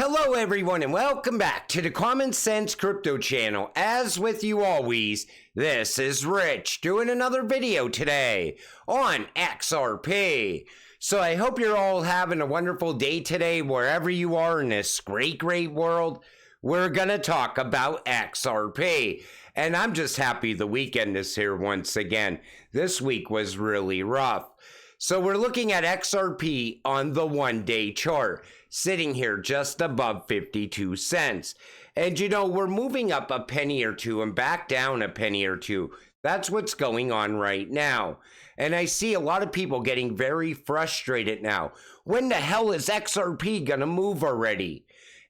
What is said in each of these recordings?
Hello everyone and welcome back to the Common Sense Crypto channel. As with you always, this is Rich doing another video today on XRP. So I hope you're all having a wonderful day today wherever you are in this great world. We're gonna talk about XRP. And I'm just happy the weekend is here once again. This week was really rough. So we're looking at XRP on the one-day chart, sitting here just above 52 cents. And you know, we're moving up a penny or two and back down a penny or two. That's what's going on right now. And I see a lot of people getting very frustrated now. When the hell is XRP gonna move already?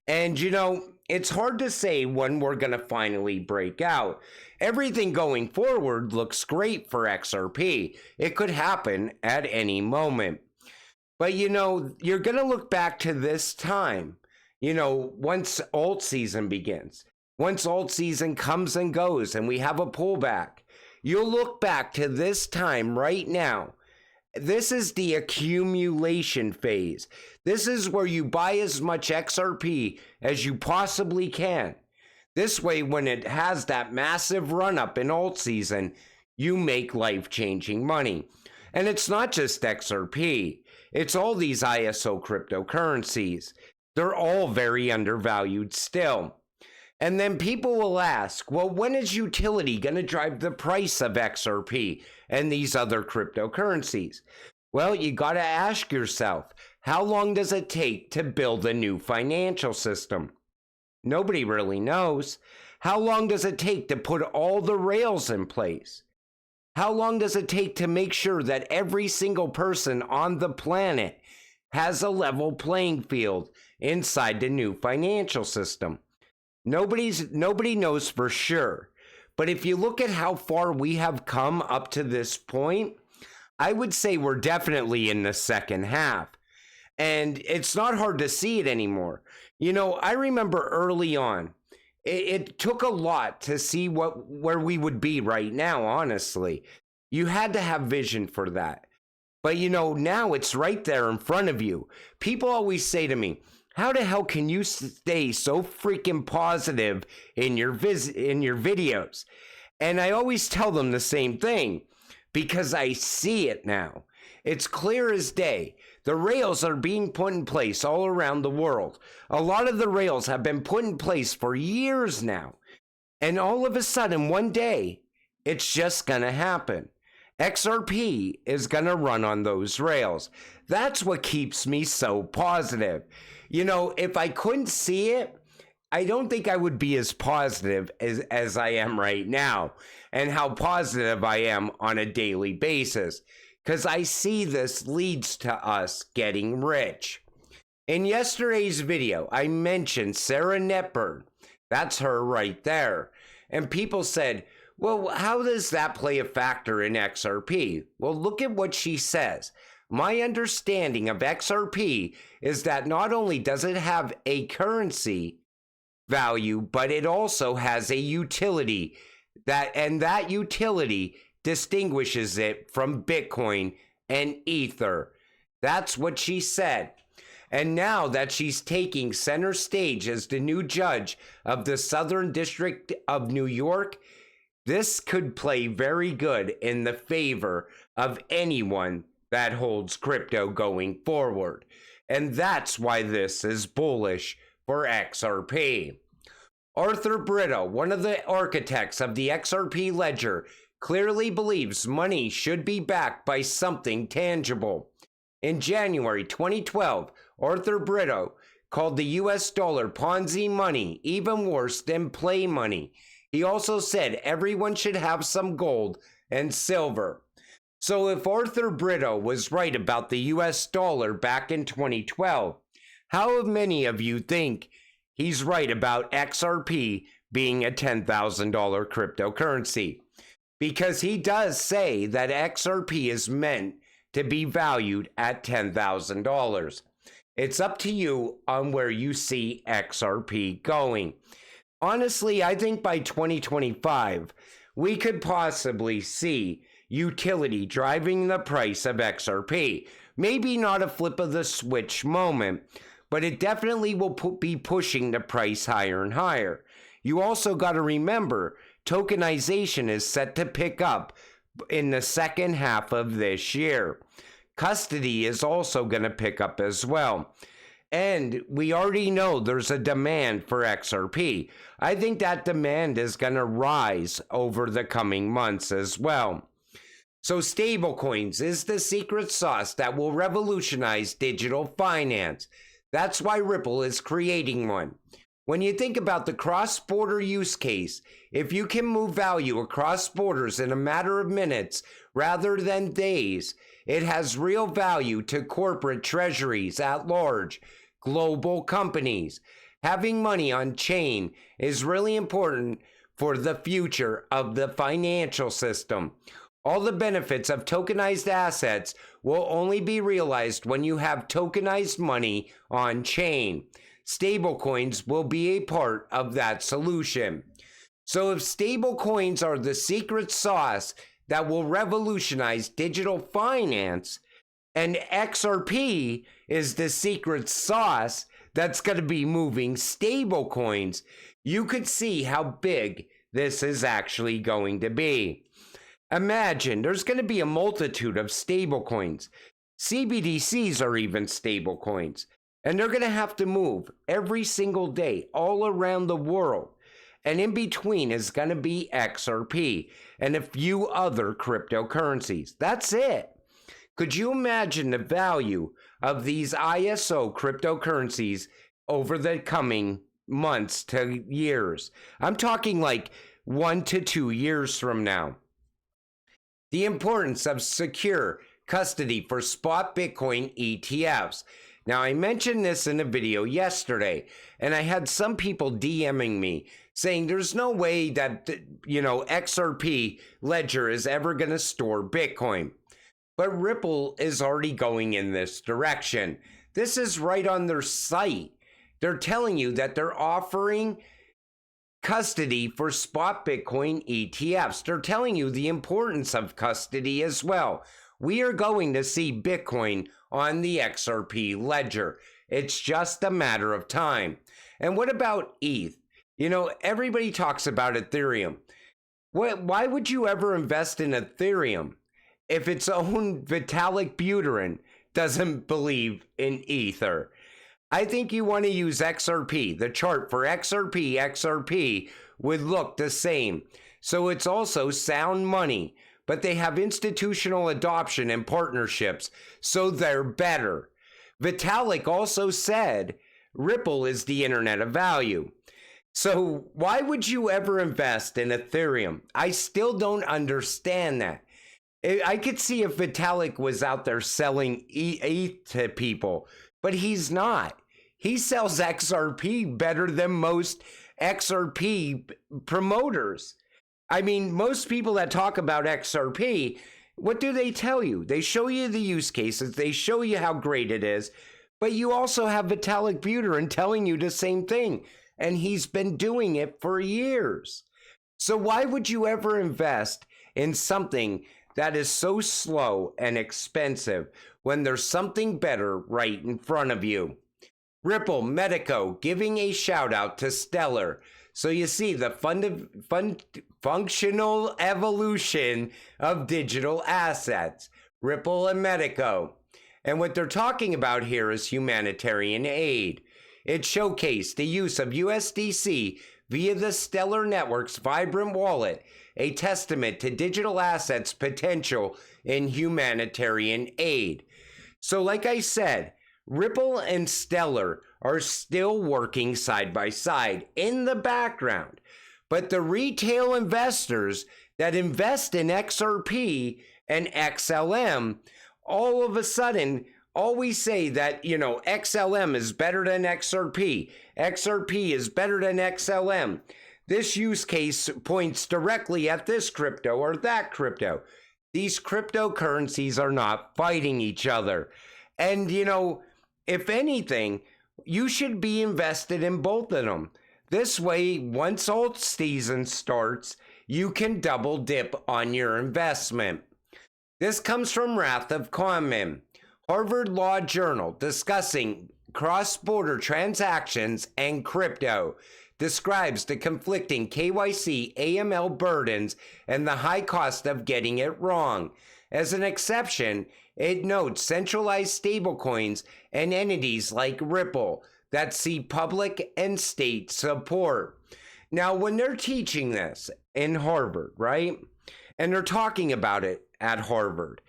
And you know, it's hard to say when we're gonna finally break out. Everything going forward looks great for XRP. It could happen at any moment. But you know, you're gonna look back to this time, you know, once alt season begins. Once alt season comes and goes and we have a pullback, you'll look back to this time right now. This is the accumulation phase. This is where you buy as much XRP as you possibly can. This way, when it has that massive run up in alt season, you make life-changing money. And it's not just XRP. It's all these ISO cryptocurrencies. They're all very undervalued still. And then people will ask, well, when is utility going to drive the price of XRP and these other cryptocurrencies? Well, you got to ask yourself, how long does it take to build a new financial system? Nobody really knows. How long does it take to put all the rails in place? How long does it take to make sure that every single person on the planet has a level playing field inside the new financial system? Nobody knows for sure. But if you look at how far we have come up to this point, I would say we're definitely in the second half. And it's not hard to see it anymore. You know, I remember early on, it took a lot to see where we would be right now, honestly. You had to have vision for that. But you know, now it's right there in front of you. People always say to me, how the hell can you stay so freaking positive in your videos? And I always tell them the same thing, because I see it now. It's clear as day. The rails are being put in place all around the world. A lot of the rails have been put in place for years now. And all of a sudden, one day, it's just going to happen. XRP is going to run on those rails. That's what keeps me so positive. You know, if I couldn't see it, I don't think I would be as positive as I am right now, and how positive I am on a daily basis. Because I see this leads to us getting rich. In yesterday's video, I mentioned Sarah Netburn. That's her right there. And people said, well, how does that play a factor in XRP? Well, look at what she says. My understanding of XRP is that not only does it have a currency value, but it also has a utility. That utility distinguishes it from Bitcoin and Ether. That's what she said. And now that she's taking center stage as the new judge of the Southern District of New York, this could play very good in the favor of anyone that holds crypto going forward. And that's why this is bullish for XRP. Arthur Brito, one of the architects of the XRP ledger, clearly believes money should be backed by something tangible. In January 2012, Arthur Brito called the US dollar Ponzi money, even worse than play money. He also said everyone should have some gold and silver. So if Arthur Brito was right about the US dollar back in 2012, how many of you think he's right about XRP being a $10,000 cryptocurrency? Because he does say that XRP is meant to be valued at $10,000. It's up to you on where you see XRP going. Honestly, I think by 2025, we could possibly see utility driving the price of XRP. Maybe not a flip of the switch moment, but it definitely will be pushing the price higher and higher. You also got to remember, tokenization is set to pick up in the second half of this year. Custody is also going to pick up as well. And we already know there's a demand for XRP. I think that demand is going to rise over the coming months as well. So stablecoins is the secret sauce that will revolutionize digital finance. That's why Ripple is creating one. When you think about the cross-border use case, if you can move value across borders in a matter of minutes rather than days, it has real value to corporate treasuries at large, global companies. Having money on chain is really important for the future of the financial system. All the benefits of tokenized assets will only be realized when you have tokenized money on chain. Stablecoins will be a part of that solution. So if stablecoins are the secret sauce that will revolutionize digital finance, and XRP is the secret sauce that's going to be moving stablecoins, you could see how big this is actually going to be. Imagine there's going to be a multitude of stablecoins. CBDCs are even stablecoins. And they're going to have to move every single day all around the world. And in between is going to be XRP and a few other cryptocurrencies. That's it. Could you imagine the value of these ISO cryptocurrencies over the coming months to years? I'm talking like 1 to 2 years from now. The importance of secure custody for spot Bitcoin ETFs. Now, I mentioned this in a video yesterday, and I had some people DMing me saying there's no way that, XRP Ledger is ever going to store Bitcoin. But Ripple is already going in this direction. This is right on their site. They're telling you that they're offering custody for spot Bitcoin ETFs. They're telling you the importance of custody as well. We are going to see Bitcoin on the XRP ledger. It's just a matter of time. And what about ETH? Everybody talks about Ethereum. Why would you ever invest in Ethereum if its own Vitalik Buterin doesn't believe in Ether? I think you want to use XRP. The chart for XRP would look the same. So it's also sound money, but they have institutional adoption and partnerships, so they're better. Vitalik also said Ripple is the internet of value. So why would you ever invest in Ethereum? I still don't understand that. I could see if Vitalik was out there selling ETH to people, but he's not. He sells XRP better than most XRP promoters. I mean, most people that talk about XRP, what do they tell you? They show you the use cases. They show you how great it is. But you also have Vitalik Buterin telling you the same thing. And he's been doing it for years. So why would you ever invest in something that is so slow and expensive when there's something better right in front of you? Ripple Medico giving a shout out to Stellar. So you see the functional evolution of digital assets, Ripple and Medico. And what they're talking about here is humanitarian aid. It showcased the use of USDC via the Stellar Network's vibrant wallet, a testament to digital assets' potential in humanitarian aid. So like I said, Ripple and Stellar are still working side by side in the background. But the retail investors that invest in XRP and XLM, all of a sudden, always say that, XLM is better than XRP. XRP is better than XLM. This use case points directly at this crypto or that crypto. These cryptocurrencies are not fighting each other. And, if anything, you should be invested in both of them. This way, once alt season starts, you can double dip on your investment. This comes from Wrath of Conman, Harvard Law Journal, discussing cross-border transactions and crypto, describes the conflicting KYC AML burdens and the high cost of getting it wrong. As an exception, it notes centralized stablecoins and entities like Ripple that see public and state support. Now, when they're teaching this in Harvard, right, and they're talking about it at Harvard,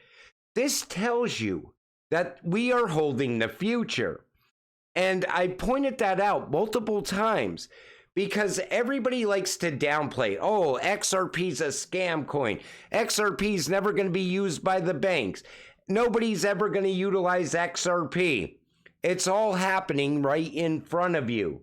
this tells you that we are holding the future. And I pointed that out multiple times because everybody likes to downplay, oh, XRP's a scam coin. XRP's never going to be used by the banks. Nobody's ever going to utilize XRP. It's all happening right in front of you.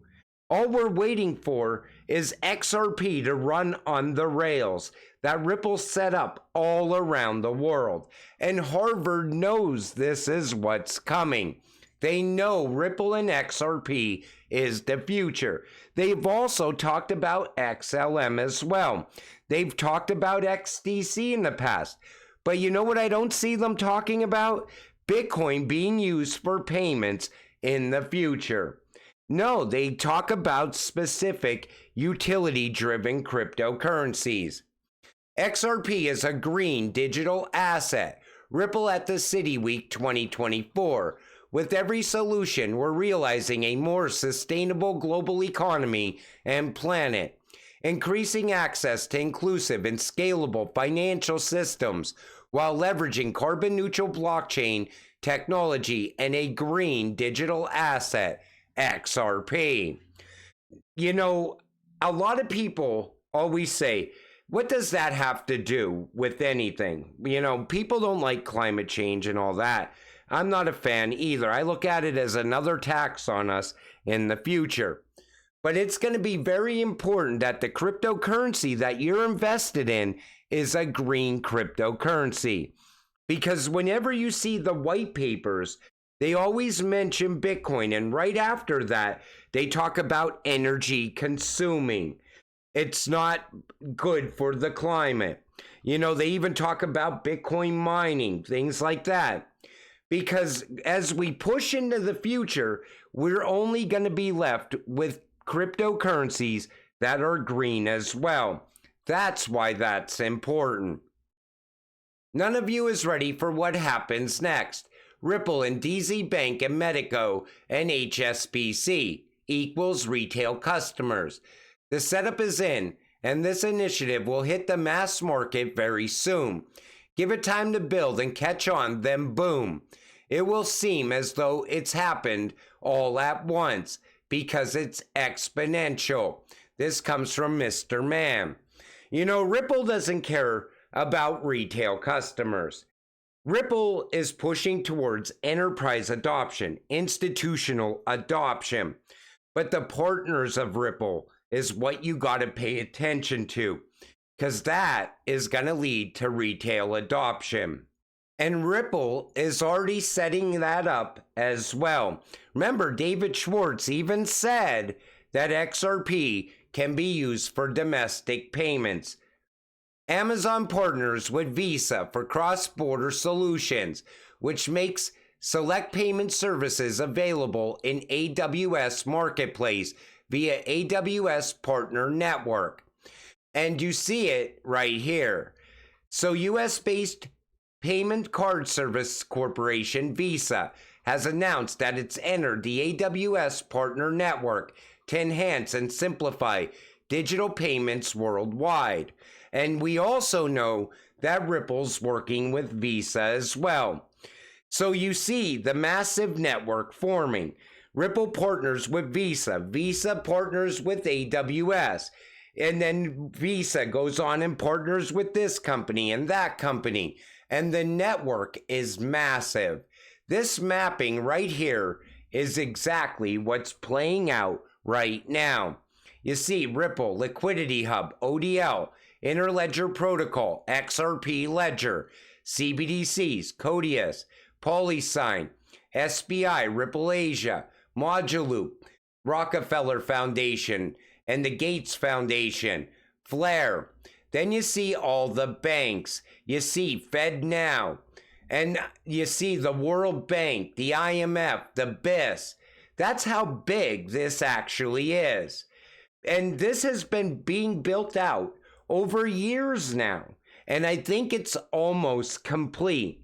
All we're waiting for is XRP to run on the rails that Ripple set up all around the world. And Harvard knows this is what's coming. They know Ripple and XRP is the future. They've also talked about XLM as well. They've talked about XDC in the past. But you know what I don't see them talking about? Bitcoin being used for payments in the future. No, they talk about specific utility-driven cryptocurrencies. XRP is a green digital asset. Ripple at the City Week 2024. With every solution, we're realizing a more sustainable global economy and planet. Increasing access to inclusive and scalable financial systems while leveraging carbon-neutral blockchain technology and a green digital asset, XRP. You know, a lot of people always say, what does that have to do with anything? You know, people don't like climate change and all that. I'm not a fan either. I look at it as another tax on us in the future. But it's going to be very important that the cryptocurrency that you're invested in is a green cryptocurrency. Because whenever you see the white papers, they always mention Bitcoin. And right after that, they talk about energy consuming. It's not good for the climate. You know, they even talk about Bitcoin mining, things like that. Because as we push into the future, we're only going to be left with cryptocurrencies that are green as well. That's why that's important. None of you is ready for what happens next. Ripple and DZ Bank and Medico and HSBC equals retail customers. The setup is in, and this initiative will hit the mass market very soon. Give it time to build and catch on, then boom. It will seem as though it's happened all at once because it's exponential. This comes from Mr. Man. You know, Ripple doesn't care about retail customers. Ripple is pushing towards enterprise adoption, institutional adoption. But the partners of Ripple is what you got to pay attention to, because that is going to lead to retail adoption. And Ripple is already setting that up as well. Remember, David Schwartz even said that XRP can be used for domestic payments. Amazon partners with Visa for cross-border solutions, which makes select payment services available in AWS Marketplace via AWS Partner Network. And you see it right here. So US-based Payment Card Service Corporation, Visa, has announced that it's entered the AWS Partner Network to enhance and simplify digital payments worldwide. And we also know that Ripple's working with Visa as well. So you see the massive network forming. Ripple partners with Visa. Visa partners with AWS. And then Visa goes on and partners with this company and that company. And the network is massive. This mapping right here is exactly what's playing out right now. You see Ripple, Liquidity Hub, ODL, Interledger Protocol, XRP Ledger, CBDCs, Codius, Polysign, SBI, Ripple Asia, Moduloop, Rockefeller Foundation, and the Gates Foundation, Flare. Then you see all the banks. You see FedNow. And you see the World Bank, the IMF, the BIS. That's how big this actually is. And this has been being built out over years now. And I think it's almost complete.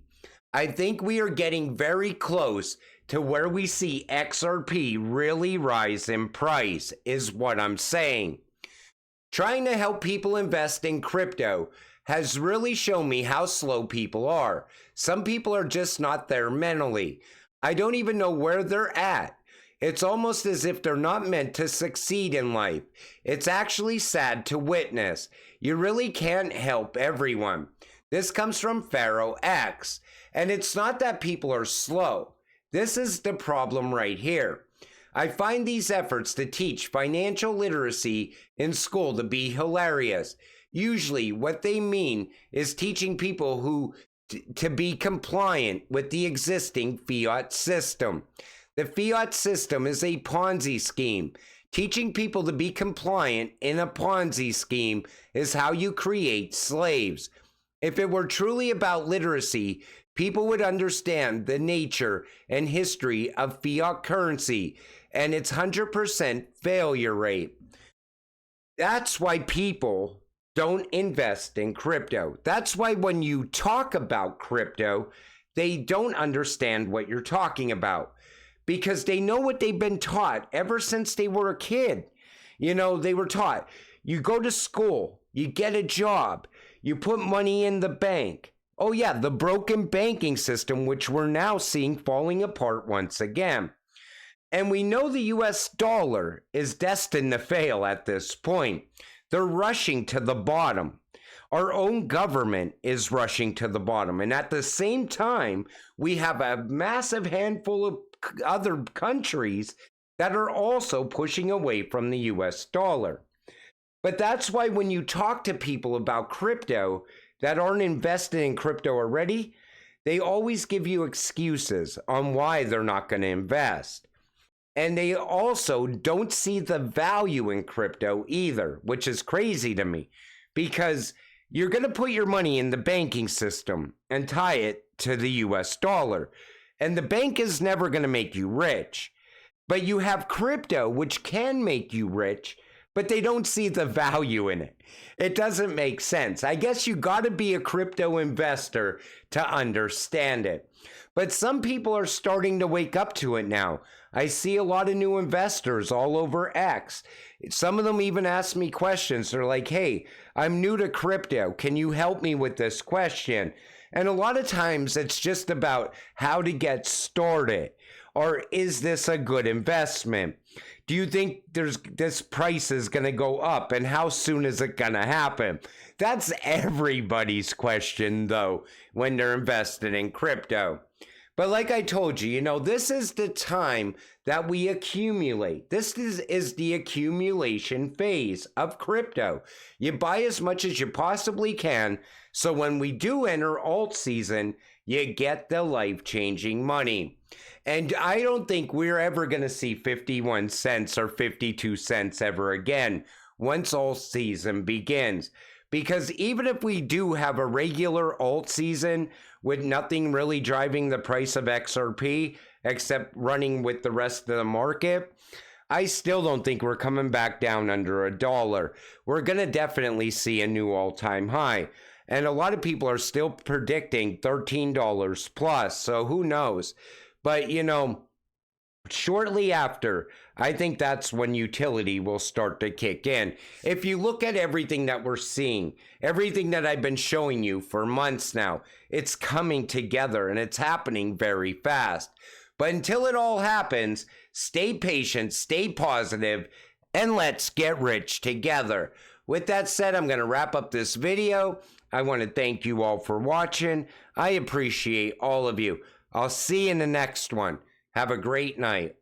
I think we are getting very close to where we see XRP really rise in price, is what I'm saying. Trying to help people invest in crypto has really shown me how slow people are. Some people are just not there mentally. I don't even know where they're at. It's almost as if they're not meant to succeed in life. It's actually sad to witness. You really can't help everyone. This comes from Pharaoh X. And it's not that people are slow. This is the problem right here. I find these efforts to teach financial literacy in school to be hilarious. Usually what they mean is teaching people to be compliant with the existing fiat system. The fiat system is a Ponzi scheme. Teaching people to be compliant in a Ponzi scheme is how you create slaves. If it were truly about literacy, people would understand the nature and history of fiat currency and its 100% failure rate. That's why people don't invest in crypto. That's why when you talk about crypto, they don't understand what you're talking about, because they know what they've been taught ever since they were a kid. You know, they were taught, you go to school, you get a job, you put money in the bank. Oh yeah, the broken banking system, which we're now seeing falling apart once again. And we know the US dollar is destined to fail at this point. They're rushing to the bottom. Our own government is rushing to the bottom. And at the same time, we have a massive handful of other countries that are also pushing away from the US dollar. But that's why when you talk to people about crypto that aren't invested in crypto already, they always give you excuses on why they're not going to invest. And they also don't see the value in crypto either, which is crazy to me, because you're going to put your money in the banking system and tie it to the US dollar. And the bank is never going to make you rich. But you have crypto, which can make you rich, but they don't see the value in it. It doesn't make sense. I guess you got to be a crypto investor to understand it. But some people are starting to wake up to it now. I see a lot of new investors all over X. Some of them even ask me questions. They're like, hey, I'm new to crypto. Can you help me with this question? And a lot of times it's just about how to get started. Or is this a good investment? Do you think this price is going to go up, and how soon is it going to happen? That's everybody's question, though, when they're invested in crypto. But like I told you, this is the time that we accumulate. This is the accumulation phase of crypto. You buy as much as you possibly can, so when we do enter alt season, you get the life-changing money. And I don't think we're ever going to see 51 cents or 52 cents ever again once alt season begins. Because even if we do have a regular alt season with nothing really driving the price of XRP except running with the rest of the market, I still don't think we're coming back down under $1. We're going to definitely see a new all-time high. And a lot of people are still predicting $13 plus, so who knows? But, shortly after, I think that's when utility will start to kick in. If you look at everything that we're seeing, everything that I've been showing you for months now, it's coming together and it's happening very fast. But until it all happens, stay patient, stay positive, and let's get rich together. With that said, I'm going to wrap up this video. I want to thank you all for watching. I appreciate all of you. I'll see you in the next one. Have a great night.